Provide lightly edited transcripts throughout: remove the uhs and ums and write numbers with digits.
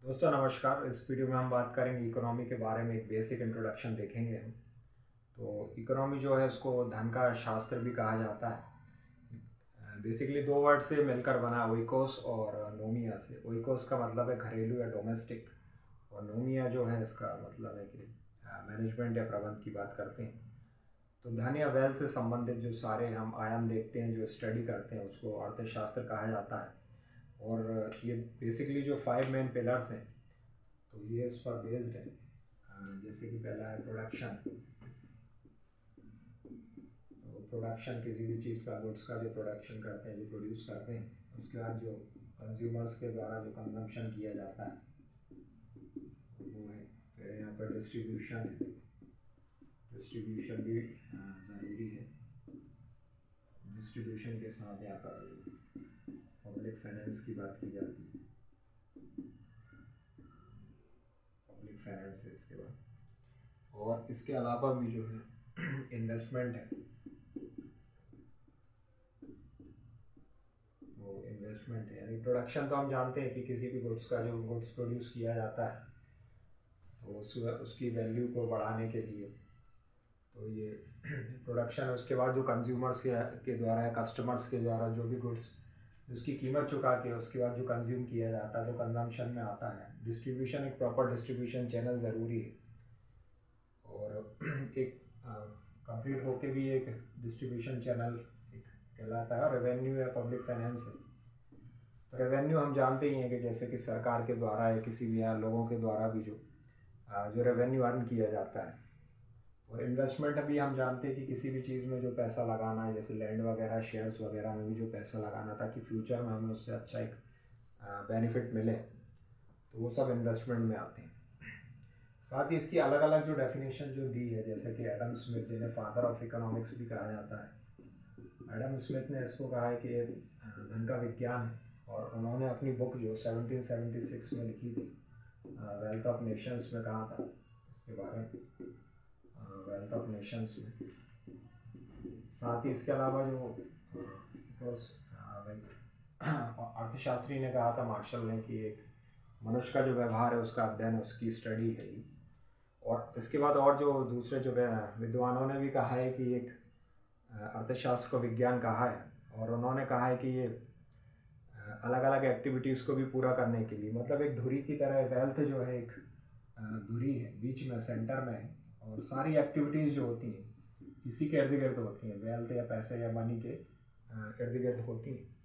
दोस्तों नमस्कार। इस वीडियो में हम बात करेंगे इकोनॉमी के बारे में। एक बेसिक इंट्रोडक्शन देखेंगे हम। तो इकोनॉमी जो है उसको धन का शास्त्र भी कहा जाता है। बेसिकली दो वर्ड से मिलकर बना, ओइकोस और नोमिया से। ओइकोस का मतलब है घरेलू या डोमेस्टिक, और नोमिया जो है इसका मतलब है कि मैनेजमेंट या प्रबंध की बात करते हैं। तो धन या वेल्थ से संबंधित जो सारे हम आयाम देखते हैं, जो स्टडी करते हैं, उसको अर्थशास्त्र कहा जाता है। और ये बेसिकली जो 5 मेन पिलर्स हैं, तो ये इस पर बेस्ड है। जैसे कि पहला है प्रोडक्शन। तो प्रोडक्शन किसी भी चीज़ का, गुड्स का जो प्रोडक्शन करते हैं, जो प्रोड्यूस करते हैं, उसके बाद जो कंज्यूमर्स के द्वारा जो कंजम्पशन किया जाता है वो है। फिर यहाँ पर डिस्ट्रीब्यूशन है। डिस्ट्रीब्यूशन भी ज़रूरी है। डिस्ट्रीब्यूशन के साथ यहाँ पर पब्लिक फाइनेंस की बात की जाती है। पब्लिक फाइनेंस है इसके बाद। और इसके अलावा भी जो है इन्वेस्टमेंट है। तो इन्वेस्टमेंट है यानी प्रोडक्शन, तो हम जानते हैं कि किसी भी गुड्स का जो गुड्स प्रोड्यूस किया जाता है तो उसकी वैल्यू को बढ़ाने के लिए, तो ये प्रोडक्शन। उसके बाद जो कंज्यूमर्स के द्वारा या कस्टमर्स के द्वारा जो भी गुड्स, उसकी कीमत चुका के उसके बाद जो कंज्यूम किया जाता है, तो कंजम्पशन में आता है। डिस्ट्रीब्यूशन, एक प्रॉपर डिस्ट्रीब्यूशन चैनल ज़रूरी है। और एक कंप्लीट होके भी एक डिस्ट्रीब्यूशन चैनल एक कहलाता है। रेवेन्यू या पब्लिक फाइनेंस है। तो रेवेन्यू हम जानते ही हैं कि जैसे कि सरकार के द्वारा या किसी भी लोगों के द्वारा भी जो रेवेन्यू अर्न किया जाता है। और इन्वेस्टमेंट अभी हम जानते हैं कि किसी भी चीज़ में जो पैसा लगाना है, जैसे लैंड वगैरह, शेयर्स वगैरह में भी जो पैसा लगाना, ताकि फ्यूचर में हमें उससे अच्छा एक बेनिफिट मिले, तो वो सब इन्वेस्टमेंट में आते हैं। साथ ही इसकी अलग अलग जो डेफिनेशन जो दी है, जैसे कि एडम स्मिथ, जिन्हें फादर ऑफ इकोनॉमिक्स भी कहा जाता है, एडम स्मिथ ने इसको कहा है कि ये धन का विज्ञान है। और उन्होंने अपनी बुक जो 1776 में लिखी थी, वेल्थ ऑफ नेशंस में कहा था इसके बारे में, वेल्थ ऑफ नेशंस में। साथ ही इसके अलावा जो अर्थशास्त्री ने कहा था, मार्शल ने, कि एक मनुष्य का जो व्यवहार है उसका अध्ययन, उसकी स्टडी है ये। और इसके बाद और जो दूसरे जो विद्वानों ने भी कहा है कि एक अर्थशास्त्र को विज्ञान कहा है। और उन्होंने कहा है कि ये अलग अलग एक्टिविटीज़ को भी पूरा करने के लिए, मतलब एक धुरी की तरह, वेल्थ जो है एक धुरी है, बीच में सेंटर में है। और सारी एक्टिविटीज़ जो होती हैं इसी के इर्द गिर्द होती हैं। वेल्थ या पैसे या मनी के इर्द गिर्द होती हैं।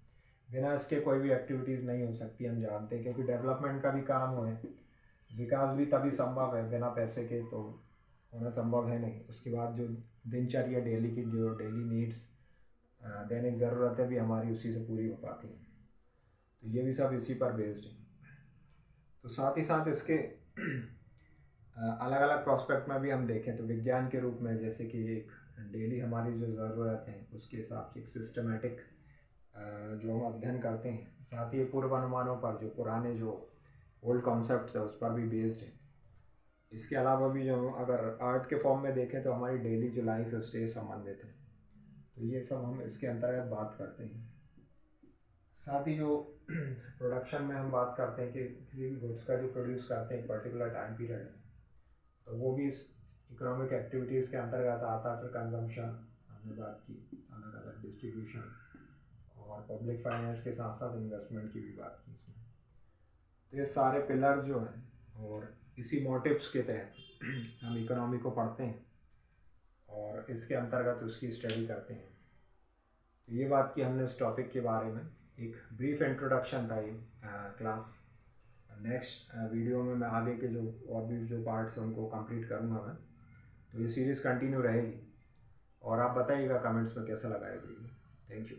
बिना इसके कोई भी एक्टिविटीज़ नहीं हो सकती, हम जानते हैं। क्योंकि डेवलपमेंट का भी काम हो है, विकास भी तभी संभव है, बिना पैसे के तो होना संभव है नहीं। उसके बाद जो दिनचर्या, डेली की जो डेली नीड्स, दैनिक ज़रूरतें भी हमारी उसी से पूरी हो पाती हैं। तो ये भी सब इसी पर बेस्ड है। तो साथ ही साथ इसके अलग अलग प्रोस्पेक्ट में भी हम देखें तो विज्ञान के रूप में, जैसे कि एक डेली हमारी जो ज़रूरत है उसके हिसाब से एक सिस्टमेटिक जो हम अध्ययन करते हैं। साथ ही पूर्व अनुमानों पर, जो पुराने जो ओल्ड कॉन्सेप्ट है उस पर भी बेस्ड है। इसके अलावा भी जो अगर आर्ट के फॉर्म में देखें तो हमारी डेली जो लाइफ है उससे संबंधित है। तो ये सब हम इसके अंतर्गत बात करते हैं। साथ ही जो प्रोडक्शन में हम बात करते हैं कि किसी भी गुड्स का जो प्रोड्यूस करते हैं एक पर्टिकुलर टाइम पीरियड में, तो वो भी इस इकोनॉमिक एक्टिविटीज़ के अंतर्गत आता है। फिर कंजम्पशन हमने बात की, अलग अलग डिस्ट्रीब्यूशन, और पब्लिक फाइनेंस के साथ साथ इन्वेस्टमेंट की भी बात की इसमें। तो ये सारे पिलर्स जो हैं, और इसी मोटिव्स के तहत हम इकोनॉमी को पढ़ते हैं और इसके अंतर्गत उसकी स्टडी करते हैं। तो ये बात की हमने इस टॉपिक के बारे में। एक ब्रीफ इंट्रोडक्शन था ये क्लास। नेक्स्ट वीडियो में मैं आगे के जो और भी जो पार्ट्स हैं उनको कंप्लीट करूँगा मैं। तो ये सीरीज़ कंटिन्यू रहेगी। और आप बताइएगा कमेंट्स में कैसा लगा ये वीडियो। Thank you.